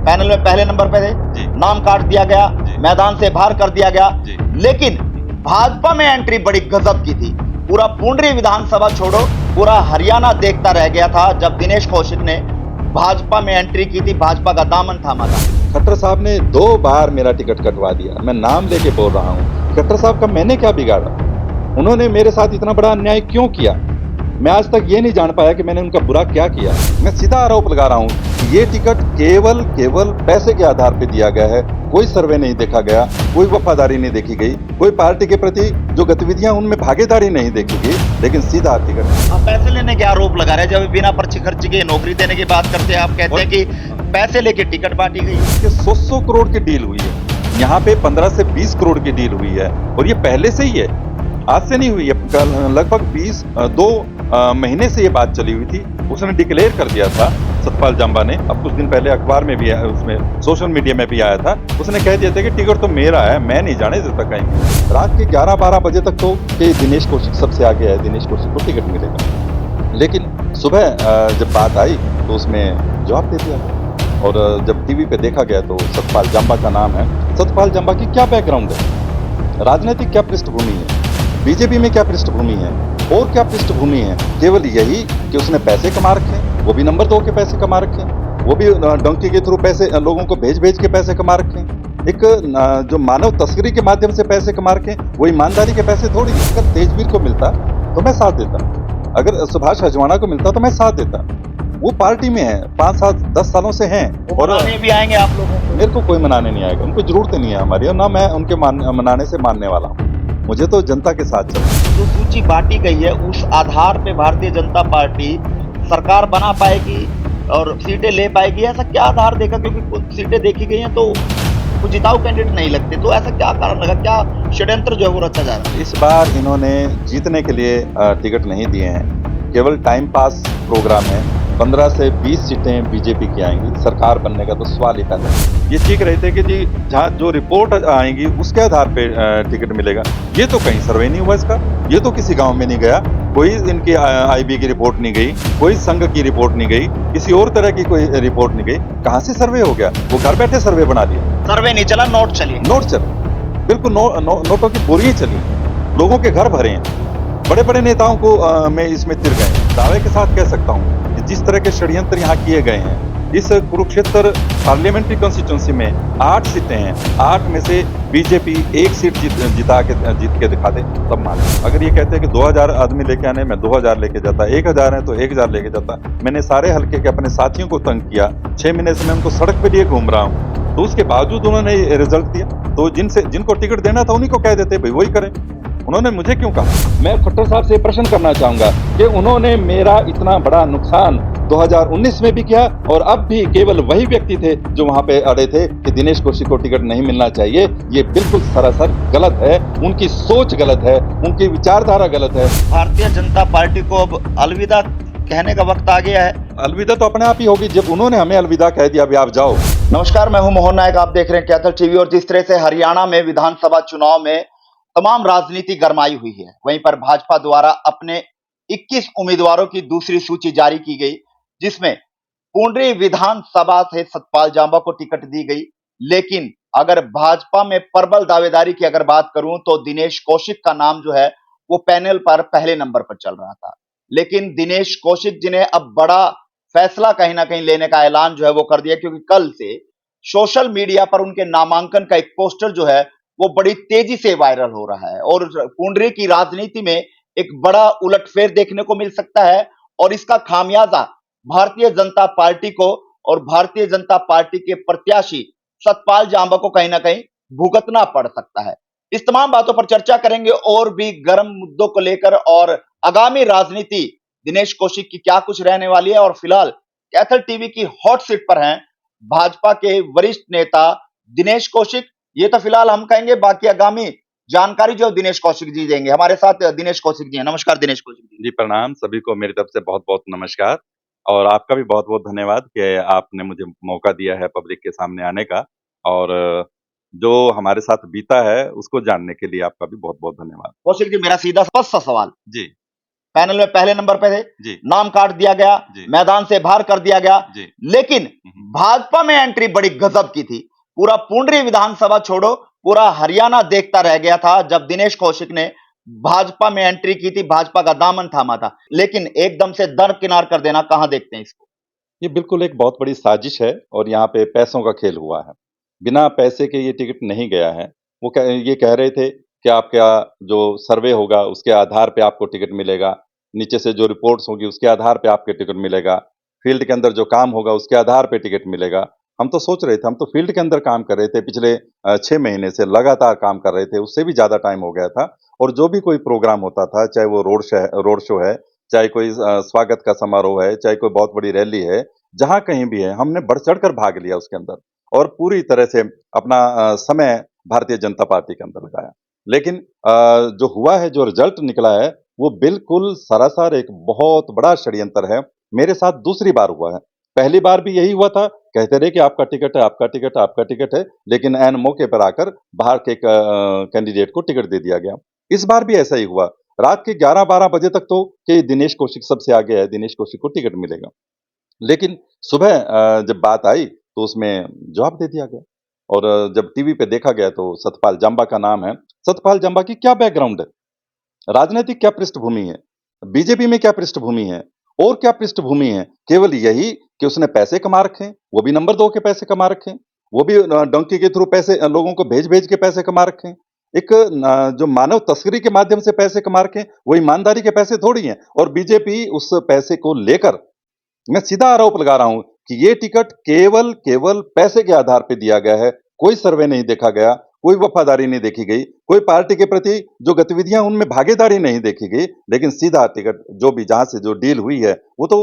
Panel में पहले number पे थे, नाम काट दिया गया, मैदान से बाहर कर दिया गया। लेकिन भाजपा में एंट्री बड़ी गजब की थी। पूरा पुंडरी विधानसभा छोड़ो, पूरा हरियाणा देखता रह गया था जब दिनेश कौशिक ने भाजपा में एंट्री की थी, भाजपा का दामन थामा था। खट्टर साहब ने 2 बार मेरा टिकट कटवा दिया। मैं नाम लेके बोल रहा हूँ, खट्टर साहब का मैंने क्या बिगाड़ा? उन्होंने मेरे साथ इतना बड़ा अन्याय क्यों किया? मैं आज तक ये नहीं जान पाया कि मैंने उनका बुरा क्या किया। मैं सीधा आरोप लगा रहा हूँ कि ये टिकट केवल पैसे के आधार पर दिया गया है। कोई सर्वे नहीं देखा गया, कोई वफादारी नहीं देखी गई, कोई पार्टी के प्रति जो गतिविधियां उनमें भागीदारी नहीं देखी गई, लेकिन सीधा टिकट। आप पैसे लेने के आरोप लगा रहे हैं, जब बिना पर्ची खर्च के नौकरी देने की बात करते हैं, आप कहते हैं कि पैसे लेके टिकट बांटी गई। 100 करोड़ की डील हुई है, यहाँ पे 15 से 20 करोड़ की डील हुई है, और ये पहले से ही है, आज से नहीं हुई है। लगभग 2 महीने से ये बात चली हुई थी। उसने डिक्लेयर कर दिया था सतपाल जंबा ने, अब कुछ दिन पहले अखबार में भी उसमें सोशल मीडिया में भी आया था। उसने कह दिया था कि टिकट तो मेरा है, मैं नहीं जाने देता कहीं। रात के 11-12 बजे तक तो कि दिनेश कौशिक सबसे आगे है, दिनेश कौशिक को टिकट मिलेगा। लेकिन सुबह जब बात आई तो उसमें जवाब दे दिया, और जब टीवी पे देखा गया तो सतपाल जंबा का नाम है। सतपाल जंबा की क्या बैकग्राउंड है, राजनीतिक क्या पृष्ठभूमि है, बीजेपी में क्या पृष्ठभूमि है, और क्या पृष्ठभूमि है? केवल यही कि उसने पैसे कमा रखे, वो भी नंबर 2 के पैसे कमा रखे, वो भी डंकी के थ्रू पैसे लोगों को भेज के पैसे कमा रखे। एक जो मानव तस्करी के माध्यम से पैसे कमा रखे, वो ईमानदारी के पैसे थोड़ी। अगर तेजवीर को मिलता तो मैं साथ देता, अगर सुभाष हजवाना को मिलता तो मैं साथ देता। वो पार्टी में है, 5 साल 10 सालों से हैं, और भी आएंगे आप लोगों को। मेरे को कोई मनाने नहीं आएगा, उनको जरूरत नहीं है हमारी, और ना मैं उनके मनाने से मानने वाला हूँ। मुझे तो जनता के साथ चलना। जो सूची बांटी गई है उस आधार पे भारतीय जनता पार्टी सरकार बना पाएगी और सीटें ले पाएगी, ऐसा क्या आधार देखा? क्योंकि कुछ सीटें देखी गई हैं तो कुछ जिताऊ कैंडिडेट नहीं लगते, तो ऐसा क्या कारण लगा, क्या षड्यंत्र जो है वो रचा जा रहा है? इस बार इन्होंने जीतने के लिए टिकट नहीं दिए हैं, केवल टाइम पास प्रोग्राम है। 15 से 20 सीटें बीजेपी की आएंगी, सरकार बनने का तो सवाल ही पैदा है। ये चीख रहे थे कि जी जहाँ जो रिपोर्ट आएंगी उसके आधार पे टिकट मिलेगा। ये तो कहीं सर्वे नहीं हुआ इसका, ये तो किसी गांव में नहीं गया, कोई इनकी आईबी की रिपोर्ट नहीं गई, कोई संघ की रिपोर्ट नहीं गई, किसी और तरह की कोई रिपोर्ट नहीं गई। कहाँ से सर्वे हो गया? वो घर बैठे सर्वे बना दिया। सर्वे नहीं चला, नोट चली। नोट चले, बिल्कुल नोटों की बोरियां चली, लोगों के घर भरे हैं, बड़े बड़े नेताओं को में इसमें तिर गए। दावे के साथ कह सकता हूँ कि जिस तरह के षड्यंत्र यहाँ किए गए हैं, इस कुरुक्षेत्र पार्लियामेंट्री कॉन्स्टिट्यूंसी में 8 सीटें हैं, 8 में से बीजेपी 1 सीट जीत के दिखा दे तब मान। अगर ये कहते हैं कि 2000 आदमी लेके आने, मैं 2000 लेके जाता, 1000 है तो 1000 लेके जाता। मैंने सारे हल्के के अपने साथियों को तंग किया, 6 महीने से मैं उनको सड़क पे लिए घूम रहा हूँ, तो उसके बावजूद उन्होंने रिजल्ट दिया। तो जिनको टिकट देना था उन्हीं को कह देते भाई वही करें, उन्होंने मुझे क्यों कहा? मैं खट्टर साहब से प्रश्न करना चाहूंगा कि उन्होंने मेरा इतना बड़ा नुकसान 2019 में भी किया, और अब भी केवल वही व्यक्ति थे जो वहां पे अड़े थे कि दिनेश कौशिक को टिकट नहीं मिलना चाहिए। ये बिल्कुल सरासर गलत है, उनकी सोच गलत है, उनकी विचारधारा गलत है। भारतीय जनता पार्टी को अब अलविदा कहने का वक्त आ गया है। अलविदा तो अपने आप ही होगी जब उन्होंने हमें अलविदा कह दिया, अभी आप जाओ। नमस्कार, मैं हूं मोहन नायक, आप देख रहे हैं कैथल टीवी। और जिस तरह से हरियाणा में विधानसभा चुनाव में तमाम राजनीति गरमाई हुई है, वहीं पर भाजपा द्वारा अपने 21 उम्मीदवारों की दूसरी सूची जारी की गई, जिसमें पुंडरी विधानसभा से सतपाल जंबा को टिकट दी गई। लेकिन अगर भाजपा में प्रबल दावेदारी की अगर बात करूं तो दिनेश कौशिक का नाम जो है वो पैनल पर पहले नंबर पर चल रहा था। लेकिन दिनेश कौशिक जी ने अब बड़ा फैसला कहीं ना कहीं लेने का ऐलान जो है वो कर दिया, क्योंकि कल से सोशल मीडिया पर उनके नामांकन का एक पोस्टर जो है वो बड़ी तेजी से वायरल हो रहा है, और पुंडरी की राजनीति में एक बड़ा उलटफेर देखने को मिल सकता है। और इसका खामियाजा भारतीय जनता पार्टी को और भारतीय जनता पार्टी के प्रत्याशी सतपाल जंबा को कहीं ना कहीं भुगतना पड़ सकता है। इस तमाम बातों पर चर्चा करेंगे, और भी गर्म मुद्दों को लेकर, और आगामी राजनीति दिनेश कौशिक की क्या कुछ रहने वाली है। और फिलहाल कैथल टीवी की हॉट सीट पर हैं भाजपा के वरिष्ठ नेता दिनेश कौशिक। ये तो फिलहाल हम कहेंगे, बाकी आगामी जानकारी जो दिनेश कौशिक जी देंगे। हमारे साथ दिनेश कौशिक जी हैं। नमस्कार दिनेश कौशिक जी। जी प्रणाम, सभी को मेरी तरफ से बहुत बहुत नमस्कार, और आपका भी बहुत बहुत धन्यवाद कि आपने मुझे मौका दिया है पब्लिक के सामने आने का, और जो हमारे साथ बीता है उसको जानने के लिए आपका भी बहुत बहुत धन्यवाद। कौशिक जी, मेरा सीधा स्पष्ट सा सवाल, जी। पैनल में पहले नंबर पे थे, जी नाम काट दिया गया, जी मैदान से बाहर कर दिया गया। जी लेकिन भाजपा में एंट्री बड़ी गजब की थी। पूरा पुंडरी विधानसभा छोड़ो, पूरा हरियाणा देखता रह गया था जब दिनेश कौशिक ने भाजपा में एंट्री की थी, भाजपा का दामन थामा था। लेकिन एकदम से दरकिनार कर देना, कहां देखते हैं इसको? ये बिल्कुल एक बहुत बड़ी साजिश है और यहाँ पे पैसों का खेल हुआ है। बिना पैसे के ये टिकट नहीं गया है। ये कह रहे थे कि आपका जो सर्वे होगा उसके आधार पे आपको टिकट मिलेगा, नीचे से जो रिपोर्ट्स होगी उसके आधार पे आपके टिकट मिलेगा, फील्ड के अंदर जो काम होगा उसके आधार पे टिकट मिलेगा। हम तो सोच रहे थे, हम तो फील्ड के अंदर काम कर रहे थे पिछले 6 महीने से लगातार काम कर रहे थे, उससे भी ज़्यादा टाइम हो गया था और जो भी कोई प्रोग्राम होता था, चाहे वो रोड शो है, चाहे कोई स्वागत का समारोह है, चाहे कोई बहुत बड़ी रैली है, जहाँ कहीं भी है, हमने बढ़-चढ़ कर भाग लिया उसके अंदर और पूरी तरह से अपना समय भारतीय जनता पार्टी के अंदर लगाया। लेकिन जो हुआ है, जो रिज़ल्ट निकला है, वो बिल्कुल सरासर एक बहुत बड़ा षड्यंत्र है। मेरे साथ दूसरी बार हुआ है। पहली बार भी यही हुआ था, कहते रहे कि आपका टिकट है, आपका टिकट है, आपका टिकट है, लेकिन ऐन मौके पर आकर बाहर के कैंडिडेट को टिकट दे दिया गया। इस बार भी ऐसा ही हुआ। रात के 11-12 बजे तक तो कि दिनेश कौशिक सबसे आगे है, दिनेश कौशिक को टिकट मिलेगा। लेकिन सुबह जब बात आई तो उसमें जवाब दे दिया गया और जब टीवी पे देखा गया तो सतपाल जंबा का नाम है। सतपाल जंबा की क्या बैकग्राउंड है? राजनीतिक क्या पृष्ठभूमि है? बीजेपी में क्या पृष्ठभूमि है? और क्या पृष्ठभूमि है? केवल यही कि उसने पैसे कमा रखे हैं, वो भी नंबर 2 के पैसे कमा रखे हैं। वो भी डंकी के थ्रू पैसे लोगों को भेज-भेज के पैसे कमा रखे हैं। एक जो मानव तस्करी के माध्यम से पैसे कमा रखे हैं, वो ईमानदारी के पैसे थोड़ी हैं और बीजेपी उस पैसे को लेकर मैं सीधा आरोप लगा रहा हूं कि ये टिकट केवल केवल पैसे के आधार पे दिया गया है। कोई सर्वे नहीं देखा गया, कोई वफादारी नहीं देखी गई, कोई पार्टी के प्रति जो गतिविधियां उनमें भागीदारी नहीं देखी गई, लेकिन सीधा टिकट जो भी जहां से जो डील हुई है वो तो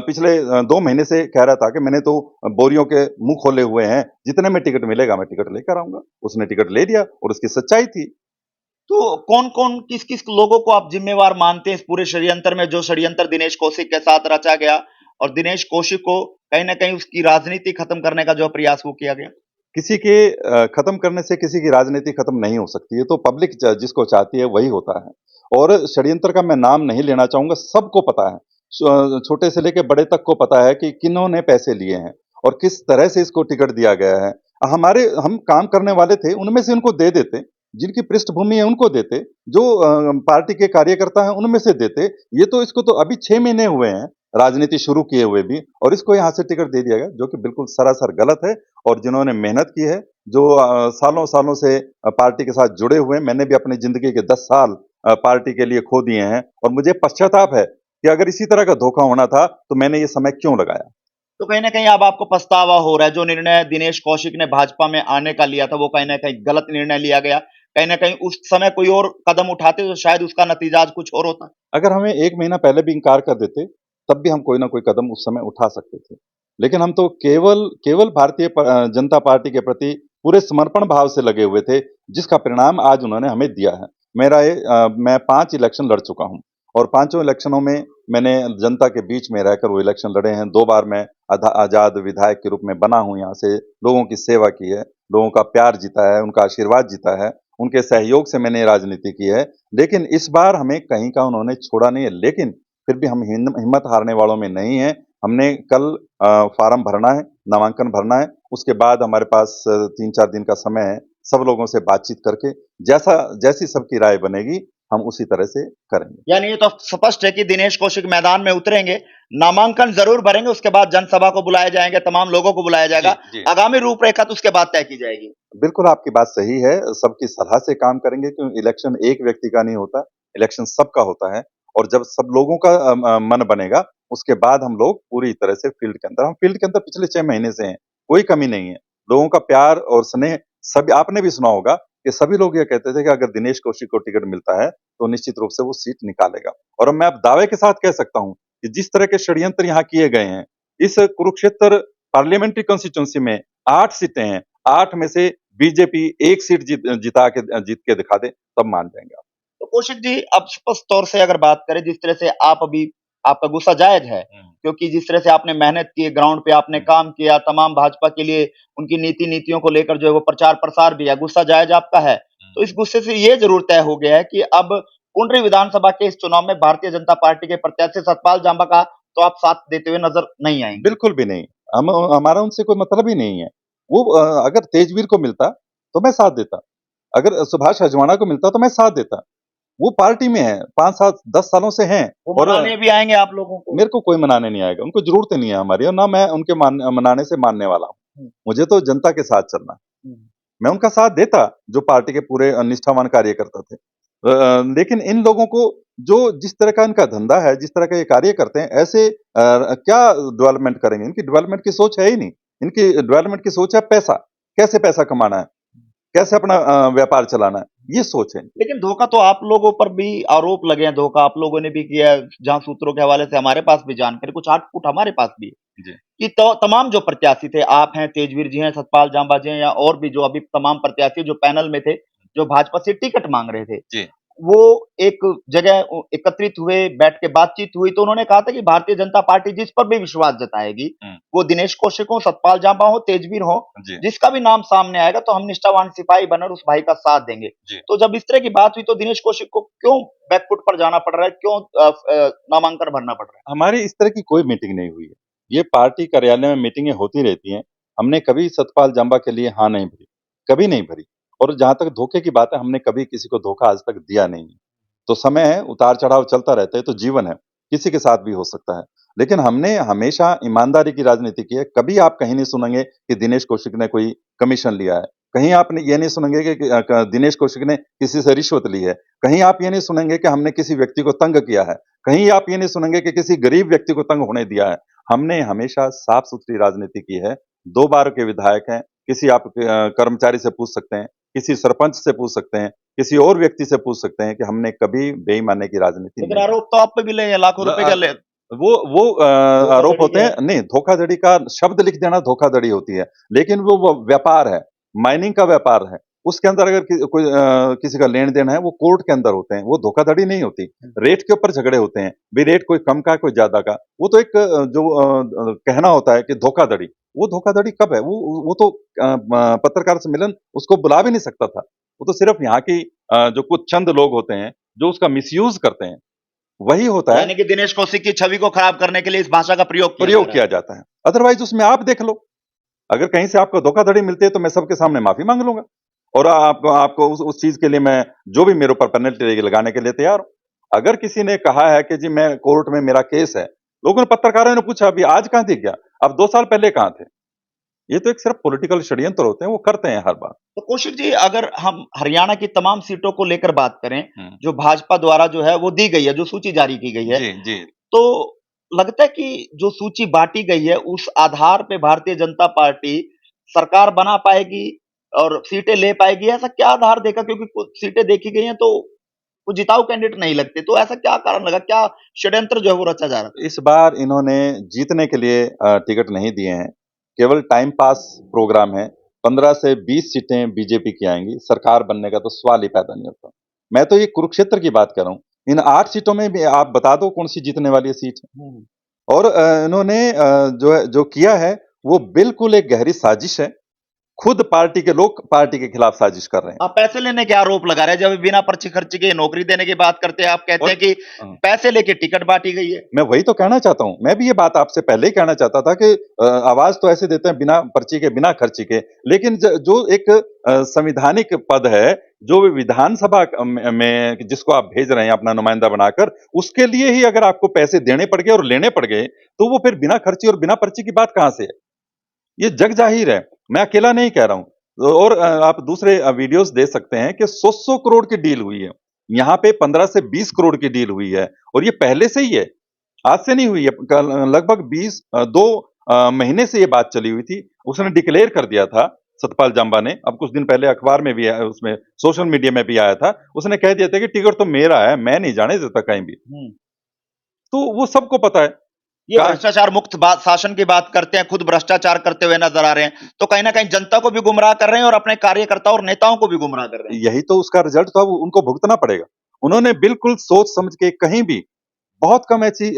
पिछले 2 महीने से कह रहा था कि मैंने तो बोरियों के मुंह खोले हुए हैं, जितने में टिकट मिलेगा मैं टिकट लेकर आऊंगा। उसने टिकट ले लिया और उसकी सच्चाई थी। तो कौन-कौन, किस-किस लोगों को आप जिम्मेवार मानते हैं इस पूरे षड्यंत्र में, जो षड्यंत्र दिनेश कौशिक के साथ रचा गया और दिनेश कौशिक को कहीं न कहीं उसकी राजनीति खत्म करने का जो प्रयास वो किया गया? किसी के खत्म करने से किसी की राजनीति खत्म नहीं हो सकती। ये तो पब्लिक जिसको चाहती है वही होता है। और षड्यंत्र का मैं नाम नहीं लेना चाहूंगा, सबको पता है। छोटे से लेके बड़े तक को पता है कि किन्होंने पैसे लिए हैं और किस तरह से इसको टिकट दिया गया है। हम काम करने वाले थे, उनमें से उनको दे देते, जिनकी पृष्ठभूमि है उनको देते, जो पार्टी के कार्यकर्ता हैं उनमें से देते। ये तो इसको तो अभी 6 महीने हुए हैं राजनीति शुरू किए हुए भी, और इसको यहाँ से टिकट दे दिया गया, जो कि बिल्कुल सरासर गलत है। और जिन्होंने मेहनत की है, जो सालों सालों से पार्टी के साथ जुड़े हुए हैं, मैंने भी अपनी जिंदगी के 10 साल पार्टी के लिए खो दिए हैं और मुझे पश्चाताप है कि अगर इसी तरह का धोखा होना था तो मैंने ये समय क्यों लगाया। तो कहीं न कहीं अब आपको पछतावा हो रहा है, जो निर्णय दिनेश कौशिक ने भाजपा में आने का लिया था, वो कहीं न कहीं गलत निर्णय लिया गया। कहीं न कहीं उस समय कोई और कदम उठाते तो शायद उसका नतीजा आज कुछ और होता। अगर हमें 1 महीना पहले भी इनकार कर देते, तब भी हम कोई ना कोई कदम उस समय उठा सकते थे। लेकिन हम तो केवल केवल भारतीय जनता पार्टी के प्रति पूरे समर्पण भाव से लगे हुए थे, जिसका परिणाम आज उन्होंने हमें दिया है। मैं 5 इलेक्शन लड़ चुका हूँ और पाँचों इलेक्शनों में मैंने जनता के बीच में रहकर वो इलेक्शन लड़े हैं। 2 बार मैं आज़ाद विधायक के रूप में बना हूँ, यहाँ से लोगों की सेवा की है, लोगों का प्यार जीता है, उनका आशीर्वाद जीता है, उनके सहयोग से मैंने राजनीति की है। लेकिन इस बार हमें कहीं का उन्होंने छोड़ा नहीं है, लेकिन फिर भी हम हिम्मत हारने वालों में नहीं हैं। हमने कल फार्म भरना है, नामांकन भरना है, उसके बाद हमारे पास 3-4 दिन का समय है। सब लोगों से बातचीत करके जैसी सबकी राय बनेगी, हम उसी तरह से करेंगे। यानी ये तो स्पष्ट है कि दिनेश कौशिक मैदान में उतरेंगे, नामांकन ज़रूर भरेंगे, उसके बाद जनसभा को बुलाए जाएँगे, तमाम लोगों को बुलाया जी, जाएगा। जी। आगामी रूपरेखा तो उसके बाद तय की जाएगी। बिल्कुल आपकी बात सही है, सबकी सलाह से काम करेंगे क्योंकि इलेक्शन एक व्यक्ति का नहीं होता, इलेक्शन सबका होता है और जब सब लोगों का मन बनेगा, उसके बाद हम लोग पूरी तरह से हम फील्ड के अंदर पिछले 6 महीने से हैं, कोई कमी नहीं है। लोगों का प्यार और स्नेह सब आपने भी सुना होगा कि सभी लोग ये कहते थे कि अगर दिनेश कौशिक को टिकट मिलता है, तो निश्चित रूप से वो सीट निकालेगा। और अब मैं अब दावे के साथ कह सकता हूँ कि जिस तरह के षड्यंत्र यहाँ किए गए हैं, इस कुरुक्षेत्र पार्लियामेंट्री कॉन्स्टिट्यूंसी में 8 सीटें हैं, 8 में से बीजेपी 1 सीट जीत के दिखा दे, तब मान जाएंगे आप। तो कौशिक जी, अब स्पष्ट तौर से अगर बात करें, जिस तरह से आप अभी, आपका गुस्सा जायज़ है, क्योंकि जिस तरह से आपने मेहनत की है, ग्राउंड पे आपने काम किया, तमाम भाजपा के लिए उनकी नीतियों को लेकर जो है वो प्रचार-प्रसार भी है, गुस्सा जायज़ आपका है। तो इस गुस्से से ये ज़रूर तय हो गया है कि अब कुंडरी विधानसभा के इस चुनाव में भारतीय जनता पार्टी के प्रत्याशी सतपाल जांबा का तो आप साथ देते हुए नजर नहीं आएंगे। बिल्कुल भी नहीं। हमारा उनसे कोई मतलब ही नहीं है। वो अगर तेजवीर को मिलता तो मैं साथ देता, अगर सुभाष अजवाणा को मिलता तो मैं साथ देता। वो पार्टी में है, 5-7 10 सालों से हैं वो और मनाने भी आएंगे आप लोगों को। मेरे को कोई मनाने नहीं आएगा, उनको जरूरत ही नहीं है हमारी, और ना मैं उनके मनाने से मानने वाला हूँ। हम्म, मुझे तो जनता के साथ चलना है। हम्म। मैं उनका साथ देता जो पार्टी के पूरे निष्ठावान कार्यकर्ता थे। लेकिन इन लोगों को जो जिस तरह का इनका धंधा है, जिस तरह का ये कार्य करते हैं, ऐसे क्या डेवलपमेंट करेंगे? इनकी डेवलपमेंट की सोच है ही नहीं। इनकी डेवलपमेंट की सोच है पैसा, कैसे पैसा कमाना है, कैसे अपना व्यापार चलाना है, ये सोच है। लेकिन धोखा तो आप लोगों पर भी आरोप लगे हैं, धोखा आप लोगों ने भी किया है, जहां सूत्रों के हवाले से हमारे पास भी जानकारी कुछ आउटपुट हमारे पास भी है जी, कि तो तमाम जो प्रत्याशी थे, आप हैं, तेजवीर जी हैं, सतपाल जांबा जी हैं, या और भी जो अभी तमाम प्रत्याशी जो पैनल में थे, जो भाजपा से टिकट मांग रहे थे, जी, वो एक जगह एकत्रित हुए, बैठ के बातचीत हुई, तो उन्होंने कहा था कि भारतीय जनता पार्टी जिस पर भी विश्वास जताएगी, हुँ, वो दिनेश कौशिक हो, सतपाल जांबा हो, तेजवीर हो, जी, जिसका भी नाम सामने आएगा तो हम निष्ठावान सिपाही बनकर उस भाई का साथ देंगे। जी। तो जब इस तरह की बात हुई तो दिनेश कौशिक को क्यों बैकफुट पर जाना पड़ रहा है, क्यों नामांकन भरना पड़ रहा है? हमारी इस तरह की कोई मीटिंग नहीं हुई है। ये पार्टी कार्यालय में मीटिंगें होती रहती हैं। हमने कभी सतपाल जंबा के लिए हाँ नहीं भरी, कभी नहीं भरी। और जहाँ तक धोखे की बात है, हमने कभी किसी को धोखा आज तक दिया नहीं है। तो समय है, उतार-चढ़ाव चलता रहता है, तो जीवन है, किसी के साथ भी हो सकता है। लेकिन हमने हमेशा ईमानदारी की राजनीति की है, कभी आप कहीं नहीं सुनेंगे कि दिनेश कौशिक ने कोई कमीशन लिया है। कहीं आप ये नहीं सुनेंगे कि दिनेश कौशिक ने किसी से रिश्वत ली है। कहीं आप ये नहीं सुनेंगे कि हमने किसी व्यक्ति को तंग किया है। कहीं आप ये नहीं सुनेंगे कि किसी गरीब व्यक्ति को तंग होने दिया है। हमने हमेशा साफ-सुथरी राजनीति की है। 2 बार के विधायक हैं, किसी आप कर्मचारी से पूछ सकते हैं, किसी सरपंच से पूछ सकते हैं, किसी और व्यक्ति से पूछ सकते हैं कि हमने कभी बेईमानी की राजनीति लेकिन नहीं की। आरोप तो आप पे भी लगे हैं, लाखों रुपए का ले वो आरोप धोखाधड़ी होते के हैं, हैं। नहीं, धोखाधड़ी का शब्द लिख देना धोखाधड़ी होती है। लेकिन वो व्यापार है, माइनिंग का व्यापार है। उसके अंदर अगर कोई किसी का लेन-देन है, वो कोर्ट के अंदर होते हैं, वो धोखाधड़ी नहीं होती। रेट के ऊपर झगड़े होते हैं, भई रेट कोई कम का, कोई ज़्यादा का। वो तो एक कहना होता है कि धोखाधड़ी, वो धोखाधड़ी कब है? वो तो पत्रकार सम्मेलन उसको बुला भी नहीं सकता था। वो तो सिर्फ़ यहाँ की जो कुछ चंद लोग होते हैं, जो उसका मिसयूज़ करते हैं, वही होता है। यानी कि दिनेश कौशिक की छवि को खराब करने के लिए इस भाषा का प्रयोग किया जा प्रयोग रहा किया है। जाता है। अदरवाइज़ उसमें आप देख लो, अगर कहीं से आपको धोखाधड़ी मिलती है तो मैं सबके सामने माफ़ी माँग लूँगा, और आपको आपको उस चीज़ के लिए मैं जो भी मेरे ऊपर पेनल्टी रहेगी लगाने के लिए तैयार हूँ। अगर किसी ने कहा है कि जी मैं कोर्ट में मेरा केस है, लोगों ने पत्रकारों ने पूछा अभी आज कहाँ दिख गया? आप 2 साल पहले कहाँ थे? ये तो एक सिर्फ़ पॉलिटिकल षड्यंत्र होते हैं, वो करते हैं हर बार। तो कौशिक जी, अगर हम हरियाणा की तमाम सीटों को लेकर बात करें, हुँ। जो भाजपा द्वारा जो है वो दी गई है, जो सूची जारी की गई है, जी, जी। तो लगता है कि जो सूची बाँटी गई है, उस आधार पे भारतीय जनता पार्टी सरकार बना पाएगी और सीटें ले पाएगी? ऐसा क्या आधार देखा? क्योंकि कुछ सीटें देखी गई हैं, तो वो जिताऊ कैंडिडेट नहीं लगते, तो ऐसा क्या कारण लगा? क्या षड्यंत्र जो है वो रचा जा रहा था? इस बार इन्होंने जीतने के लिए टिकट नहीं दिए हैं, केवल टाइम पास प्रोग्राम है। 15 से 20 सीटें बीजेपी की आएँगी, सरकार बनने का तो सवाल ही पैदा नहीं होता। मैं तो ये कुरुक्षेत्र की बात कर रहा हूँ। इन 8 सीटों में भी आप बता दो कौन-सी जीतने वाली है सीट? हुँ। और इन्होंने जो किया है, वो बिल्कुल एक गहरी साजिश है। खुद पार्टी के लोग पार्टी के खिलाफ साजिश कर रहे हैं। आप पैसे लेने के आरोप लगा रहे हैं, जब बिना पर्ची खर्ची के नौकरी देने की बात करते हैं, आप कहते और हैं कि हाँ। पैसे लेके टिकट बाँटी गई है। मैं वही तो कहना चाहता हूँ। मैं भी ये बात आपसे पहले ही कहना चाहता था कि आवाज़ तो ऐसे देते हैं बिना पर्ची के, बिना खर्ची के। लेकिन जो एक संवैधानिक पद है, जो विधानसभा में जिसको आप भेज रहे हैं अपना नुमाइंदा बनाकर, उसके लिए ही अगर आपको पैसे देने पड़ गए और लेने पड़ गए, तो वो फिर बिना खर्ची और बिना पर्ची की बात कहाँ से है? ये जग ज़ाहिर है। मैं अकेला नहीं कह रहा हूँ। और आप दूसरे वीडियोज़ देख सकते हैं कि 100-100 करोड़ की डील हुई है। यहाँ पे 15 से 20 करोड़ की डील हुई है, और ये पहले से ही है। आज से नहीं हुई है, कल लगभग 2 महीने से ये बात चली हुई थी। उसने डिक्लेयर कर दिया था सतपाल जंबा ने, अब कुछ दिन पहले अखबार में भी आया, उसमें सोशल मीडिया में भी आया था। उसने कह दिया था कि टिकट तो मेरा है, मैं नहीं जाने देता कहीं भी। हुँ। तो वो सबको पता है। ये का भ्रष्टाचार मुक्त बात शासन की बात करते हैं, खुद भ्रष्टाचार करते हुए नज़र आ रहे हैं। तो कहीं न कहीं जनता को भी गुमराह कर रहे हैं और अपने कार्यकर्ताओं और नेताओं को भी गुमराह कर रहे हैं। यही तो उसका रिज़ल्ट था, वो उनको भुगतना पड़ेगा। उन्होंने बिल्कुल सोच समझ के कहीं भी, बहुत कम ऐसी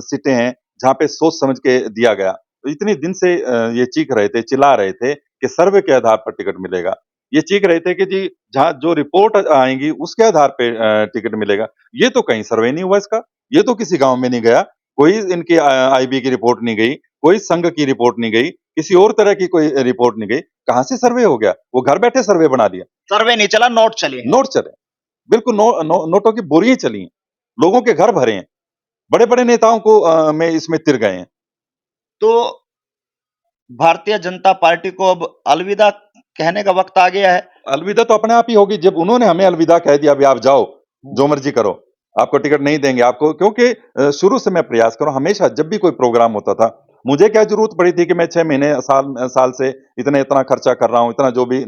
सीटें हैं जहाँ पे सोच समझ के दिया गया। तो इतने दिन से ये चीख रहे थे, चिल्ला रहे थे कि सर्वे के आधार पर टिकट मिलेगा। ये चीख रहे थे कि जी जहाँ जो रिपोर्ट आएंगी उसके आधार पे टिकट मिलेगा। ये तो कहीं सर्वे नहीं हुआ इसका, ये तो किसी गांव में नहीं गया, कोई इनकी आईबी की रिपोर्ट नहीं गई, कोई संघ की रिपोर्ट नहीं गई, किसी और तरह की कोई रिपोर्ट नहीं गई। कहां से सर्वे हो गया? वो घर बैठे सर्वे बना दिया। सर्वे नहीं चला, नोट चले हैं। नोट चले, बिल्कुल नोटों की बोरियां चली हैं, लोगों के घर भरे हैं, बड़े बड़े नेताओं को में इसमें तिर गए हैं। तो भारतीय जनता पार्टी को अब अलविदा कहने का वक्त आ गया है। अलविदा तो अपने आप ही होगी जब उन्होंने हमें अलविदा कह दिया, अभी आप जाओ, जो मर्जी करो, आपको टिकट नहीं देंगे आपको, क्योंकि शुरू से मैं प्रयास करूं, हमेशा जब भी कोई प्रोग्राम होता था, मुझे क्या जरूरत पड़ी थी कि मैं 6 महीने साल से इतना खर्चा कर रहा हूं, इतना जो भी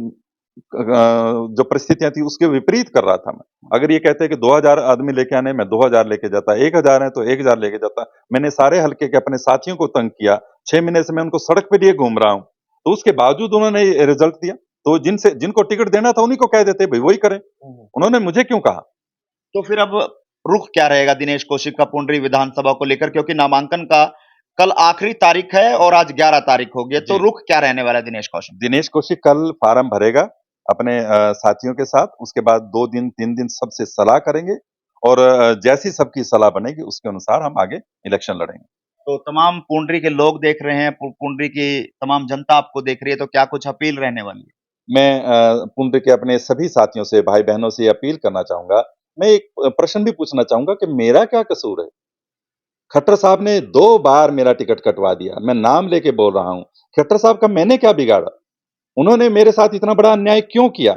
जो परिस्थितियां थी उसके विपरीत कर रहा था मैं। अगर ये कहते हैं कि 2000 आदमी लेके आने, मैं 2000 लेके जाता, 1000 है तो 1000 लेके जाता। मैंने सारे हल्के के अपने साथियों को तंग किया, 6 महीने से मैं उनको सड़क पे लिए घूम रहा हूं, तो उसके बावजूद उन्होंने रिजल्ट दिया। तो जिनको टिकट देना था उन्हीं को कह देते भाई वही करें, उन्होंने मुझे क्यों कहा? तो फिर अब रुख क्या रहेगा दिनेश कौशिक का पुंडरी विधानसभा को लेकर, क्योंकि नामांकन का कल आखिरी तारीख है और आज 11 तारीख हो गई है, तो जी। रुख क्या रहने वाला है दिनेश कौशिक? दिनेश कौशिक कल फार्म भरेगा अपने साथियों के साथ, उसके बाद 2 दिन 3 दिन सबसे सलाह करेंगे और जैसी सबकी सलाह बनेगी उसके अनुसार हम आगे इलेक्शन लड़ेंगे। तो तमाम पुंडरी के लोग देख रहे हैं, पुंडरी की तमाम जनता आपको देख रही है, तो क्या कुछ अपील रहने वाली है? मैं पुण्य के अपने सभी साथियों से, भाई-बहनों से ये अपील करना चाहूँगा, मैं एक प्रश्न भी पूछना चाहूँगा कि मेरा क्या कसूर है? खट्टर साहब ने 2 बार मेरा टिकट कटवा दिया, मैं नाम लेके बोल रहा हूँ। खट्टर साहब का मैंने क्या बिगाड़ा? उन्होंने मेरे साथ इतना बड़ा अन्याय क्यों किया?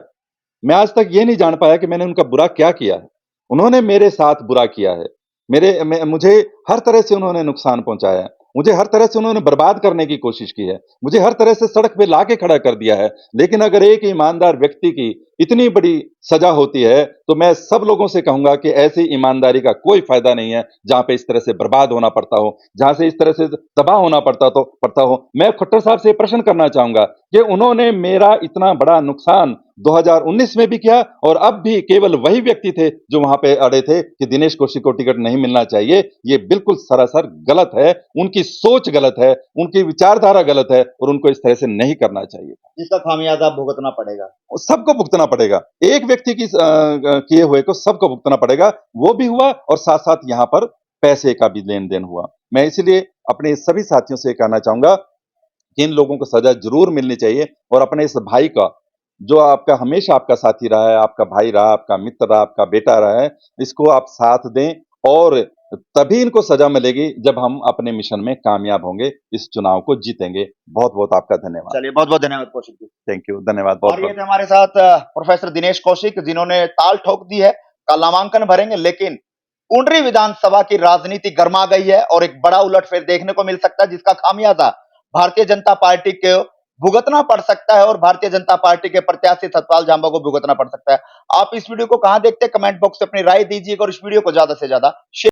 मैं आज तक ये नहीं जान पाया कि मैंने उनका बुरा क्या किया है। उन्होंने मेरे साथ बुरा किया है। मुझे हर तरह से उन्होंने नुकसान पहुँचाया है। मुझे हर तरह से उन्होंने बर्बाद करने की कोशिश की है। मुझे हर तरह से सड़क पे लाके खड़ा कर दिया है। लेकिन अगर एक ईमानदार व्यक्ति की इतनी बड़ी सज़ा होती है, तो मैं सब लोगों से कहूँगा कि ऐसी ईमानदारी का कोई फ़ायदा नहीं है, जहाँ पे इस तरह से बर्बाद होना पड़ता हो, जहाँ से इस तरह से तबाह होना पड़ता हो। मैं खट्टर साहब से प्रश्न करना चाहूँगा कि उन्होंने मेरा इतना बड़ा नुकसान 2019 में भी किया और अब भी केवल वही व्यक्ति थे जो वहां पे अड़े थे कि दिनेश कौशिक को टिकट नहीं मिलना चाहिए। ये बिल्कुल सरासर गलत है, उनकी सोच गलत है, उनकी विचारधारा गलत है और उनको इस तरह से नहीं करना चाहिए। जिसका खामियाजा भुगतना पड़ेगा। और सबको भुगतना पड़ेगा, एक व्यक्ति की किए हुए को सबको भुगतना पड़ेगा। वो भी हुआ और साथ साथ यहाँ पर पैसे का भी लेन देन हुआ। मैं इसलिए अपने सभी साथियों से कहना चाहूंगा कि इन लोगों को सजा जरूर मिलनी चाहिए और अपने इस भाई का, जो आपका हमेशा आपका साथी रहा है, आपका भाई रहा, आपका मित्र रहा, आपका बेटा रहा है, इसको आप साथ दें और तभी इनको सजा मिलेगी जब हम अपने मिशन में कामयाब होंगे, इस चुनाव को जीतेंगे। बहुत-बहुत आपका धन्यवाद। चलिए, बहुत बहुत धन्यवाद कौशिक जी। थैंक यू, धन्यवाद और ये बहुत-बहुत। थे हमारे साथ प्रोफेसर दिनेश कौशिक, जिन्होंने ताल ठोक दी है, कल नामांकन भरेंगे, लेकिन पुंडरी विधानसभा की राजनीति गर्मा गई है और एक बड़ा उलटफेर देखने को मिल सकता है, जिसका खामियाजा भारतीय जनता पार्टी को भुगतना पड़ सकता है और भारतीय जनता पार्टी के प्रत्याशी सतपाल झांबा को भुगतना पड़ सकता है। आप इस वीडियो को कहां देखते हैं, कमेंट बॉक्स में अपनी राय दीजिएगा और इस वीडियो को ज्यादा से ज्यादा शेयर